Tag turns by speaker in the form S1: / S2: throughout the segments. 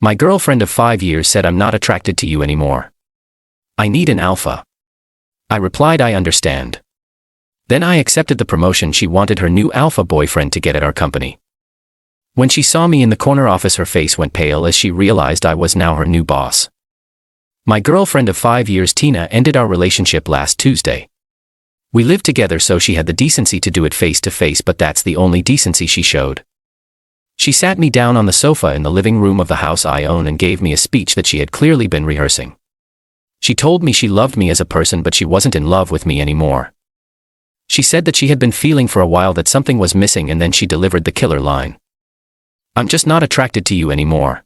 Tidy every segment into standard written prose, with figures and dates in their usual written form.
S1: My girlfriend of 5 years said I'm not attracted to you anymore. I need an alpha. I replied I understand. Then I accepted the promotion she wanted her new alpha boyfriend to get at our company. When she saw me in the corner office, her face went pale as she realized I was now her new boss. My girlfriend of 5 years, Tina, ended our relationship last Tuesday. We lived together, so she had the decency to do it face to face, but that's the only decency she showed. She sat me down on the sofa in the living room of the house I own and gave me a speech that she had clearly been rehearsing. She told me she loved me as a person, but she wasn't in love with me anymore. She said that she had been feeling for a while that something was missing, and then she delivered the killer line. I'm just not attracted to you anymore,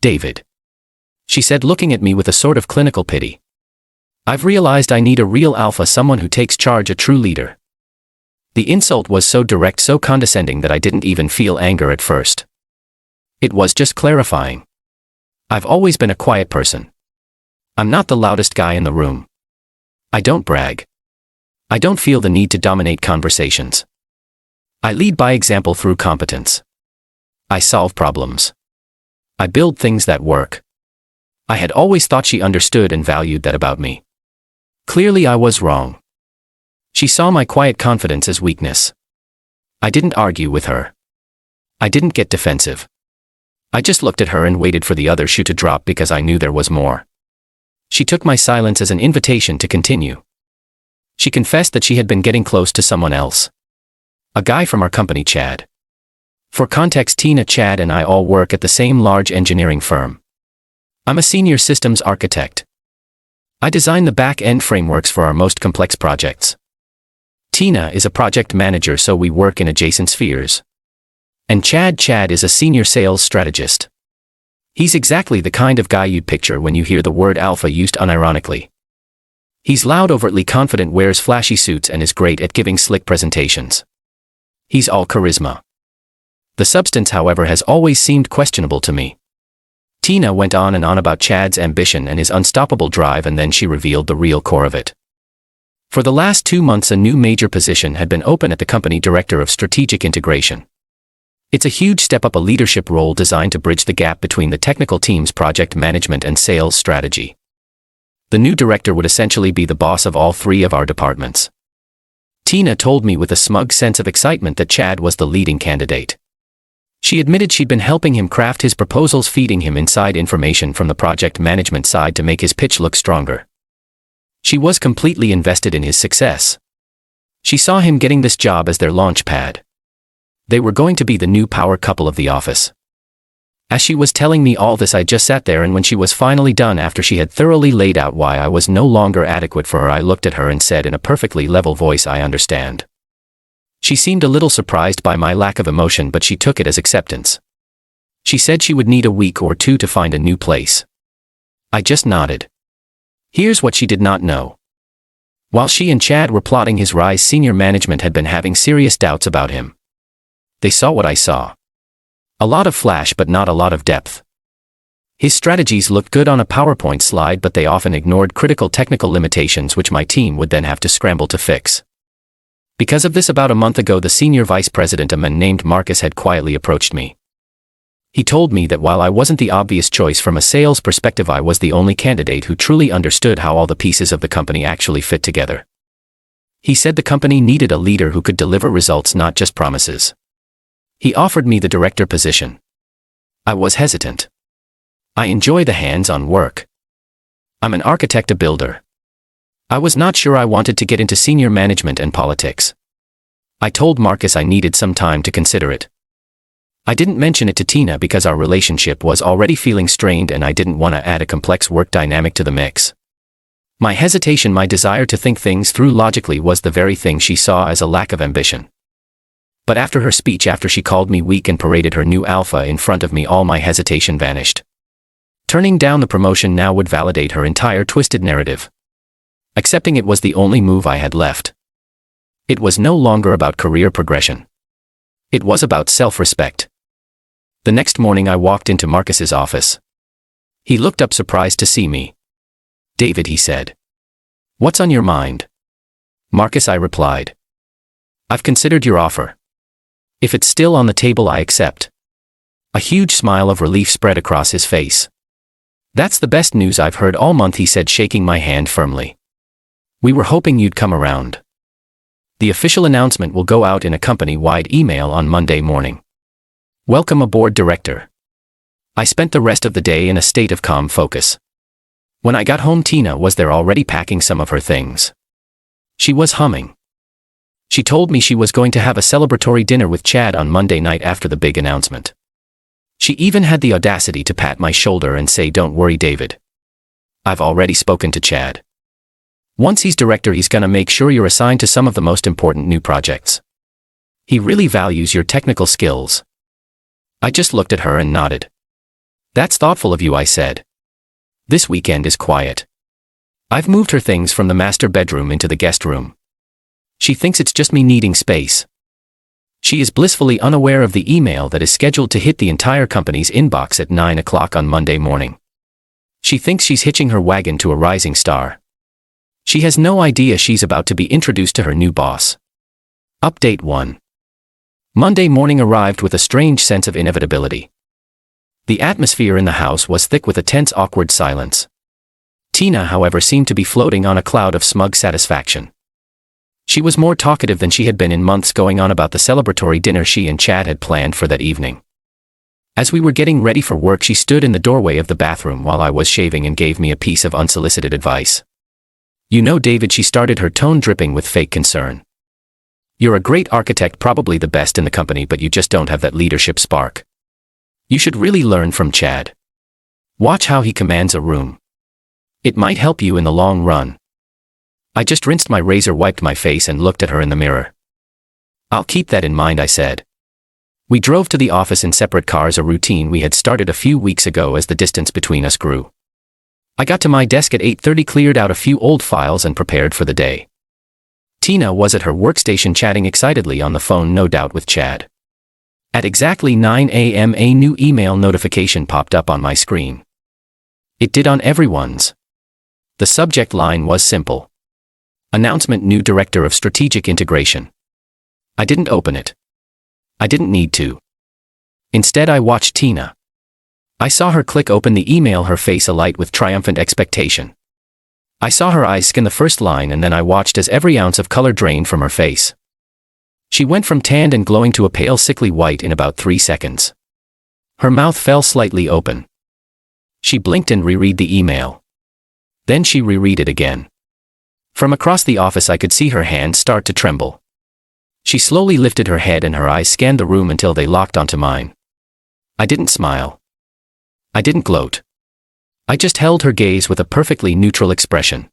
S1: David. She said, looking at me with a sort of clinical pity. I've realized I need a real alpha, someone who takes charge, a true leader. The insult was so direct, so condescending that I didn't even feel anger at first. It was just clarifying. I've always been a quiet person. I'm not the loudest guy in the room. I don't brag. I don't feel the need to dominate conversations. I lead by example through competence. I solve problems. I build things that work. I had always thought she understood and valued that about me. Clearly I was wrong. She saw my quiet confidence as weakness. I didn't argue with her. I didn't get defensive. I just looked at her and waited for the other shoe to drop because I knew there was more. She took my silence as an invitation to continue. She confessed that she had been getting close to someone else. A guy from our company, Chad. For context, Tina, Chad, and I all work at the same large engineering firm. I'm a senior systems architect. I design the back-end frameworks for our most complex projects. Tina is a project manager, so we work in adjacent spheres. And Chad is a senior sales strategist. He's exactly the kind of guy you'd picture when you hear the word alpha used unironically. He's loud, overtly confident, wears flashy suits, and is great at giving slick presentations. He's all charisma. The substance, however, has always seemed questionable to me. Tina went on and on about Chad's ambition and his unstoppable drive, and then she revealed the real core of it. For the last 2 months, a new major position had been open at the company, Director of Strategic Integration. It's a huge step up, a leadership role designed to bridge the gap between the technical teams, project management, and sales strategy. The new director would essentially be the boss of all 3 of our departments. Tina told me with a smug sense of excitement that Chad was the leading candidate. She admitted she'd been helping him craft his proposals, feeding him inside information from the project management side to make his pitch look stronger. She was completely invested in his success. She saw him getting this job as their launch pad. They were going to be the new power couple of the office. As she was telling me all this, I just sat there, and when she was finally done, after she had thoroughly laid out why I was no longer adequate for her, I looked at her and said in a perfectly level voice, I understand. She seemed a little surprised by my lack of emotion, but she took it as acceptance. She said she would need a week or 2 to find a new place. I just nodded. Here's what she did not know. While she and Chad were plotting his rise, senior management had been having serious doubts about him. They saw what I saw. A lot of flash, but not a lot of depth. His strategies looked good on a PowerPoint slide, but they often ignored critical technical limitations which my team would then have to scramble to fix. Because of this, about a month ago, the senior vice president, a man named Marcus, had quietly approached me. He told me that while I wasn't the obvious choice from a sales perspective, I was the only candidate who truly understood how all the pieces of the company actually fit together. He said the company needed a leader who could deliver results, not just promises. He offered me the director position. I was hesitant. I enjoy the hands-on work. I'm an architect, a builder. I was not sure I wanted to get into senior management and politics. I told Marcus I needed some time to consider it. I didn't mention it to Tina because our relationship was already feeling strained and I didn't want to add a complex work dynamic to the mix. My hesitation, my desire to think things through logically, was the very thing she saw as a lack of ambition. But after her speech, after she called me weak and paraded her new alpha in front of me, all my hesitation vanished. Turning down the promotion now would validate her entire twisted narrative. Accepting it was the only move I had left. It was no longer about career progression. It was about self-respect. The next morning I walked into Marcus's office. He looked up, surprised to see me. "David," he said. "What's on your mind?" "Marcus," I replied. "I've considered your offer. If it's still on the table, I accept." A huge smile of relief spread across his face. "That's the best news I've heard all month," he said, shaking my hand firmly. "We were hoping you'd come around. The official announcement will go out in a company-wide email on Monday morning. Welcome aboard, Director." I spent the rest of the day in a state of calm focus. When I got home, Tina was there already packing some of her things. She was humming. She told me she was going to have a celebratory dinner with Chad on Monday night after the big announcement. She even had the audacity to pat my shoulder and say, "Don't worry, David. I've already spoken to Chad. Once he's director, he's gonna make sure you're assigned to some of the most important new projects. He really values your technical skills." I just looked at her and nodded. "That's thoughtful of you," I said. "This weekend is quiet. I've moved her things from the master bedroom into the guest room. She thinks it's just me needing space. She is blissfully unaware of the email that is scheduled to hit the entire company's inbox at 9 o'clock on Monday morning. She thinks she's hitching her wagon to a rising star. She has no idea she's about to be introduced to her new boss. Update 1. Monday morning arrived with a strange sense of inevitability. The atmosphere in the house was thick with a tense, awkward silence. Tina, however, seemed to be floating on a cloud of smug satisfaction. She was more talkative than she had been in months, going on about the celebratory dinner she and Chad had planned for that evening. As we were getting ready for work, she stood in the doorway of the bathroom while I was shaving and gave me a piece of unsolicited advice. "You know, David," she started, her tone dripping with fake concern. "You're a great architect, probably the best in the company, but you just don't have that leadership spark. You should really learn from Chad. Watch how he commands a room. It might help you in the long run." I just rinsed my razor, wiped my face, and looked at her in the mirror. "I'll keep that in mind," I said. We drove to the office in separate cars, a routine we had started a few weeks ago as the distance between us grew. I got to my desk at 8:30, cleared out a few old files, and prepared for the day. Tina was at her workstation chatting excitedly on the phone, no doubt with Chad. At exactly 9 a.m. a new email notification popped up on my screen. It did on everyone's. The subject line was simple. Announcement: new Director of Strategic Integration. I didn't open it. I didn't need to. Instead, I watched Tina. I saw her click open the email, her face alight with triumphant expectation. I saw her eyes scan the first line, and then I watched as every ounce of color drained from her face. She went from tanned and glowing to a pale, sickly white in about 3 seconds. Her mouth fell slightly open. She blinked and reread the email. Then she reread it again. From across the office, I could see her hand start to tremble. She slowly lifted her head and her eyes scanned the room until they locked onto mine. I didn't smile. I didn't gloat. I just held her gaze with a perfectly neutral expression.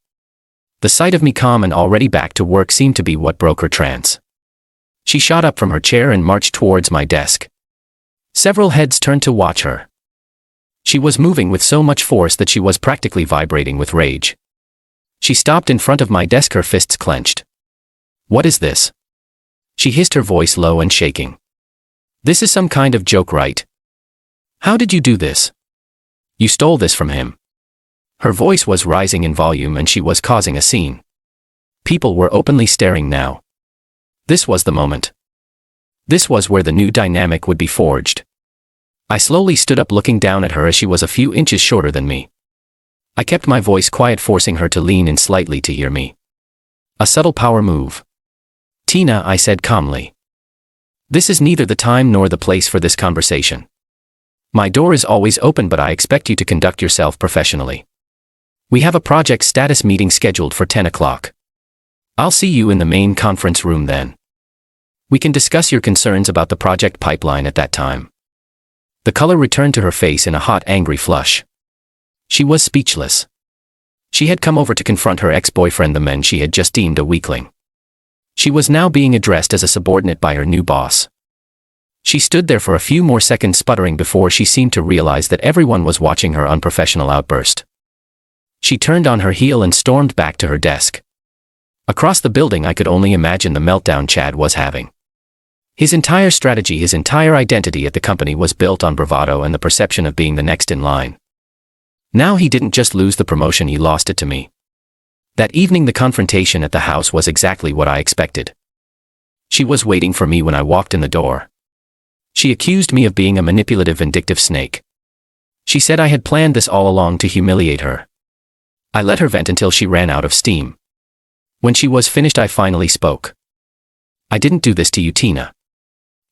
S1: The sight of me calm and already back to work seemed to be what broke her trance. She shot up from her chair and marched towards my desk. Several heads turned to watch her. She was moving with so much force that she was practically vibrating with rage. She stopped in front of my desk, her fists clenched. "What is this?" She hissed, her voice low and shaking. "This is some kind of joke, right? How did you do this? You stole this from him." Her voice was rising in volume and she was causing a scene. People were openly staring now. This was the moment. This was where the new dynamic would be forged. I slowly stood up, looking down at her as she was a few inches shorter than me. I kept my voice quiet, forcing her to lean in slightly to hear me. A subtle power move. "Tina," I said calmly. "This is neither the time nor the place for this conversation. My door is always open, but I expect you to conduct yourself professionally. We have a project status meeting scheduled for 10 o'clock. I'll see you in the main conference room then. We can discuss your concerns about the project pipeline at that time." The color returned to her face in a hot, angry flush. She was speechless. She had come over to confront her ex-boyfriend, the man she had just deemed a weakling. She was now being addressed as a subordinate by her new boss. She stood there for a few more seconds, sputtering before she seemed to realize that everyone was watching her unprofessional outburst. She turned on her heel and stormed back to her desk. Across the building, I could only imagine the meltdown Chad was having. His entire strategy, his entire identity at the company was built on bravado and the perception of being the next in line. Now he didn't just lose the promotion, he lost it to me. That evening, the confrontation at the house was exactly what I expected. She was waiting for me when I walked in the door. She accused me of being a manipulative, vindictive snake. She said I had planned this all along to humiliate her. I let her vent until she ran out of steam. When she was finished, I finally spoke. I didn't do this to you, Tina.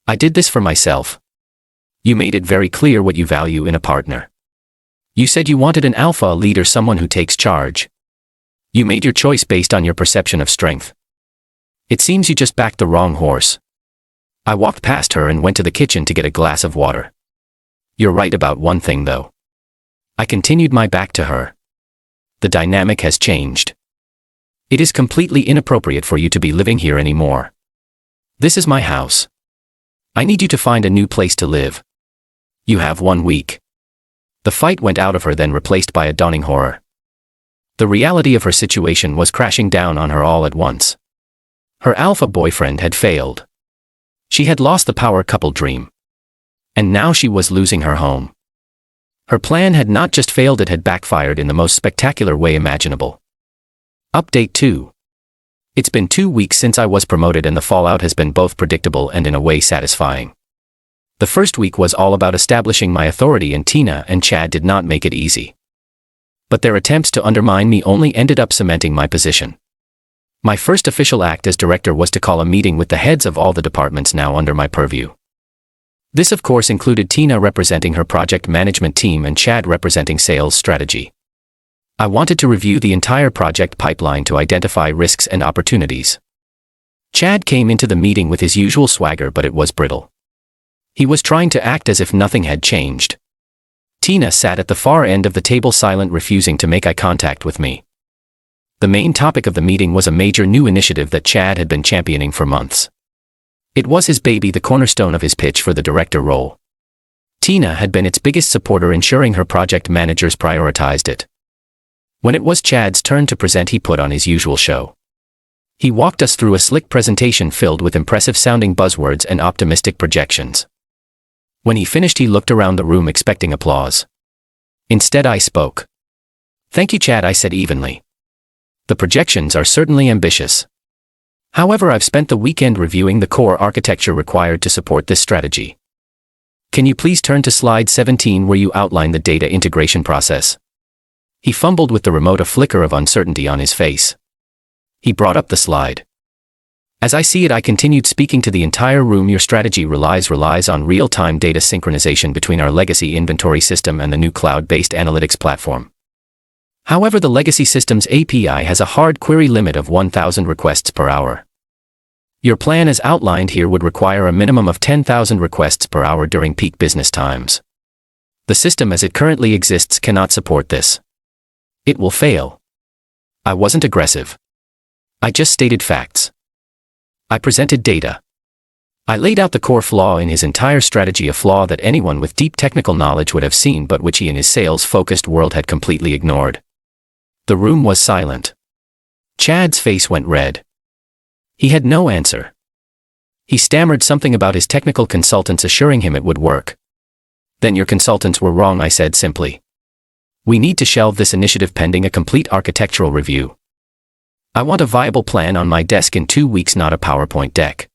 S1: I did this for myself. You made it very clear what you value in a partner. You said you wanted an alpha, a leader, someone who takes charge. You made your choice based on your perception of strength. It seems you just backed the wrong horse. I walked past her and went to the kitchen to get a glass of water. You're right about one thing, though. I continued my back to her. The dynamic has changed. It is completely inappropriate for you to be living here anymore. This is my house. I need you to find a new place to live. You have 1 week. The fight went out of her, then replaced by a dawning horror. The reality of her situation was crashing down on her all at once. Her alpha boyfriend had failed. She had lost the power couple dream. And now she was losing her home. Her plan had not just failed, it had backfired in the most spectacular way imaginable. Update 2. It's been 2 weeks since I was promoted, and the fallout has been both predictable and in a way satisfying. The first week was all about establishing my authority, and Tina and Chad did not make it easy. But their attempts to undermine me only ended up cementing my position. My first official act as director was to call a meeting with the heads of all the departments now under my purview. This of course included Tina representing her project management team and Chad representing sales strategy. I wanted to review the entire project pipeline to identify risks and opportunities. Chad came into the meeting with his usual swagger, but it was brittle. He was trying to act as if nothing had changed. Tina sat at the far end of the table, silent, refusing to make eye contact with me. The main topic of the meeting was a major new initiative that Chad had been championing for months. It was his baby, the cornerstone of his pitch for the director role. Tina had been its biggest supporter, ensuring her project managers prioritized it. When it was Chad's turn to present, he put on his usual show. He walked us through a slick presentation filled with impressive-sounding buzzwords and optimistic projections. When he finished, he looked around the room expecting applause. Instead, I spoke. "Thank you, Chad," I said evenly. "The projections are certainly ambitious. However, I've spent the weekend reviewing the core architecture required to support this strategy. Can you please turn to slide 17 where you outline the data integration process?" He fumbled with the remote, a flicker of uncertainty on his face. He brought up the slide. "As I see it," I continued, speaking to the entire room, "your strategy relies on real-time data synchronization between our legacy inventory system and the new cloud-based analytics platform. However, the legacy system's API has a hard query limit of 1,000 requests per hour. Your plan as outlined here would require a minimum of 10,000 requests per hour during peak business times. The system as it currently exists cannot support this. It will fail." I wasn't aggressive. I just stated facts. I presented data. I laid out the core flaw in his entire strategy, a flaw that anyone with deep technical knowledge would have seen, but which he in his sales-focused world had completely ignored. The room was silent. Chad's face went red. He had no answer. He stammered something about his technical consultants assuring him it would work. "Then your consultants were wrong," I said simply. "We need to shelve this initiative pending a complete architectural review. I want a viable plan on my desk in 2 weeks, not a PowerPoint deck.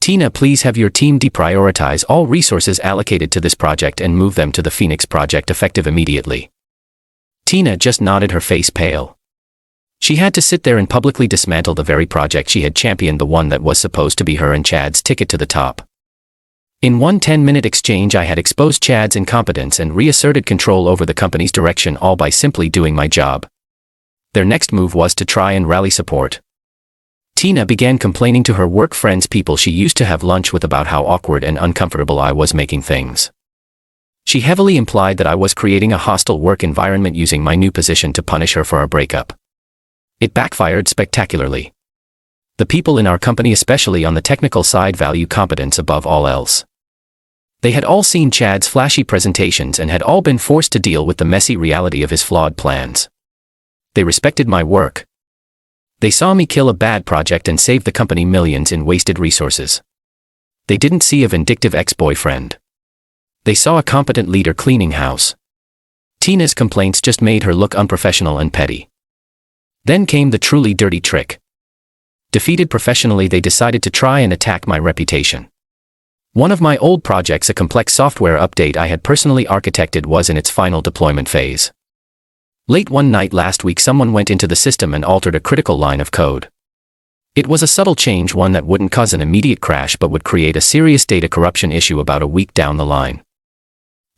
S1: Tina, please have your team deprioritize all resources allocated to this project and move them to the Phoenix project effective immediately." Tina just nodded, her face pale. She had to sit there and publicly dismantle the very project she had championed, the one that was supposed to be her and Chad's ticket to the top. In one 10-minute exchange, I had exposed Chad's incompetence and reasserted control over the company's direction, all by simply doing my job. Their next move was to try and rally support. Tina began complaining to her work friends, people she used to have lunch with, about how awkward and uncomfortable I was making things. She heavily implied that I was creating a hostile work environment using my new position to punish her for our breakup. It backfired spectacularly. The people in our company, especially on the technical side, value competence above all else. They had all seen Chad's flashy presentations and had all been forced to deal with the messy reality of his flawed plans. They respected my work. They saw me kill a bad project and save the company millions in wasted resources. They didn't see a vindictive ex-boyfriend. They saw a competent leader cleaning house. Tina's complaints just made her look unprofessional and petty. Then came the truly dirty trick. Defeated professionally, they decided to try and attack my reputation. One of my old projects, a complex software update I had personally architected, was in its final deployment phase. Late one night last week, someone went into the system and altered a critical line of code. It was a subtle change, one that wouldn't cause an immediate crash but would create a serious data corruption issue about a week down the line.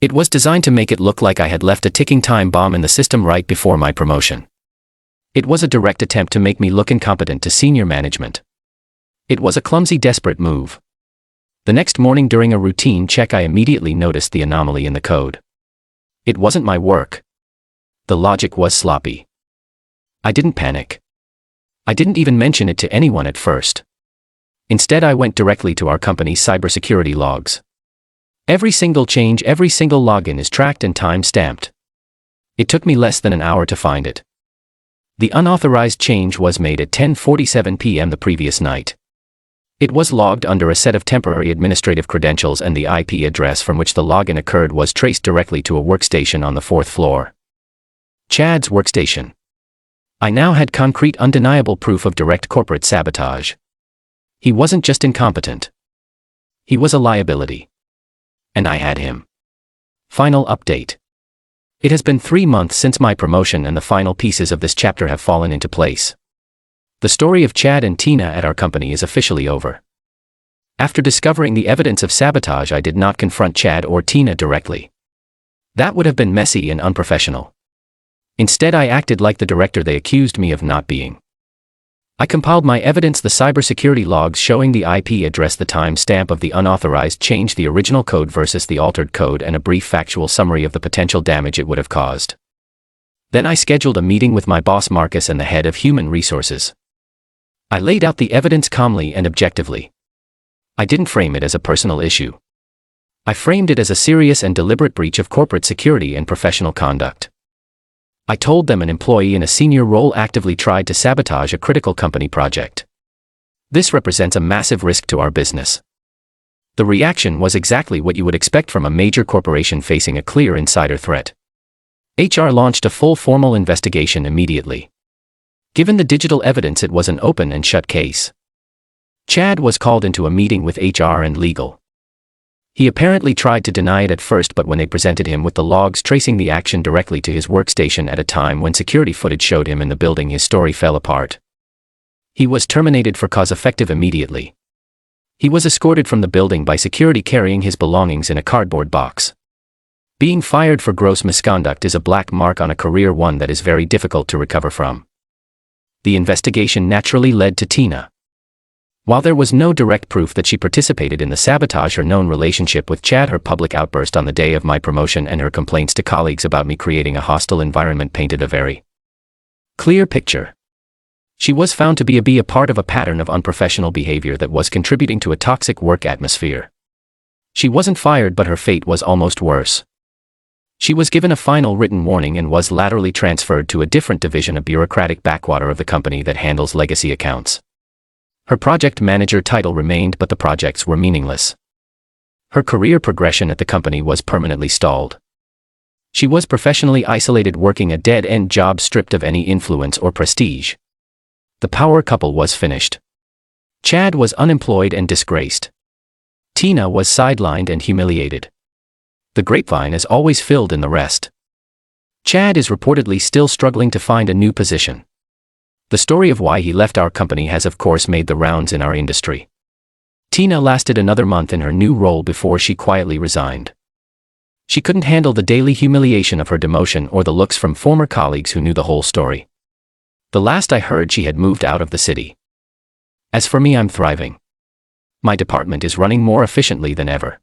S1: It was designed to make it look like I had left a ticking time bomb in the system right before my promotion. It was a direct attempt to make me look incompetent to senior management. It was a clumsy, desperate move. The next morning during a routine check, I immediately noticed the anomaly in the code. It wasn't my work. The logic was sloppy. I didn't panic. I didn't even mention it to anyone at first. Instead, I went directly to our company's cybersecurity logs. Every single change, every single login is tracked and time-stamped. It took me less than an hour to find it. The unauthorized change was made at 10:47 p.m. the previous night. It was logged under a set of temporary administrative credentials, and the IP address from which the login occurred was traced directly to a workstation on the 4th floor. Chad's workstation. I now had concrete, undeniable proof of direct corporate sabotage. He wasn't just incompetent. He was a liability. And I had him. Final update. It has been 3 months since my promotion, and the final pieces of this chapter have fallen into place. The story of Chad and Tina at our company is officially over. After discovering the evidence of sabotage, I did not confront Chad or Tina directly. That would have been messy and unprofessional. Instead, I acted like the director they accused me of not being. I compiled my evidence, the cybersecurity logs showing the IP address, the timestamp of the unauthorized change, the original code versus the altered code, and a brief factual summary of the potential damage it would have caused. Then I scheduled a meeting with my boss Marcus and the head of human resources. I laid out the evidence calmly and objectively. I didn't frame it as a personal issue. I framed it as a serious and deliberate breach of corporate security and professional conduct. I told them an employee in a senior role actively tried to sabotage a critical company project. This represents a massive risk to our business. The reaction was exactly what you would expect from a major corporation facing a clear insider threat. HR launched a full formal investigation immediately. Given the digital evidence, it was an open and shut case. Chad was called into a meeting with HR and legal. He apparently tried to deny it at first, but when they presented him with the logs tracing the action directly to his workstation at a time when security footage showed him in the building, his story fell apart. He was terminated for cause effective immediately. He was escorted from the building by security carrying his belongings in a cardboard box. Being fired for gross misconduct is a black mark on a career, one that is very difficult to recover from. The investigation naturally led to Tina. While there was no direct proof that she participated in the sabotage, her known relationship with Chad, her public outburst on the day of my promotion, and her complaints to colleagues about me creating a hostile environment painted a very clear picture. She was found to be a part of a pattern of unprofessional behavior that was contributing to a toxic work atmosphere. She wasn't fired, but her fate was almost worse. She was given a final written warning and was laterally transferred to a different division, a bureaucratic backwater of the company that handles legacy accounts. Her project manager title remained, but the projects were meaningless. Her career progression at the company was permanently stalled. She was professionally isolated, working a dead-end job stripped of any influence or prestige. The power couple was finished. Chad was unemployed and disgraced. Tina was sidelined and humiliated. The grapevine is always filled in the rest. Chad is reportedly still struggling to find a new position. The story of why he left our company has of course made the rounds in our industry. Tina lasted another month in her new role before she quietly resigned. She couldn't handle the daily humiliation of her demotion or the looks from former colleagues who knew the whole story. The last I heard, she had moved out of the city. As for me, I'm thriving. My department is running more efficiently than ever.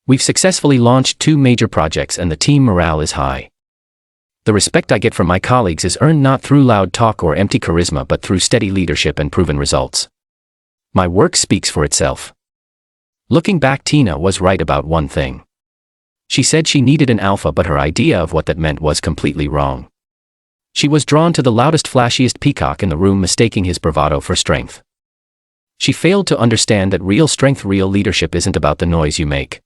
S1: We've successfully launched 2 major projects and the team morale is high. The respect I get from my colleagues is earned not through loud talk or empty charisma, but through steady leadership and proven results. My work speaks for itself. Looking back, Tina was right about one thing. She said she needed an alpha, but her idea of what that meant was completely wrong. She was drawn to the loudest, flashiest peacock in the room, mistaking his bravado for strength. She failed to understand that real strength, real leadership isn't about the noise you make.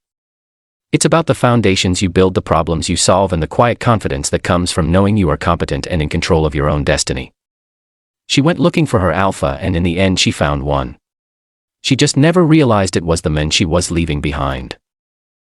S1: It's about the foundations you build, the problems you solve, and the quiet confidence that comes from knowing you are competent and in control of your own destiny. She went looking for her alpha, and in the end she found one. She just never realized it was the men she was leaving behind.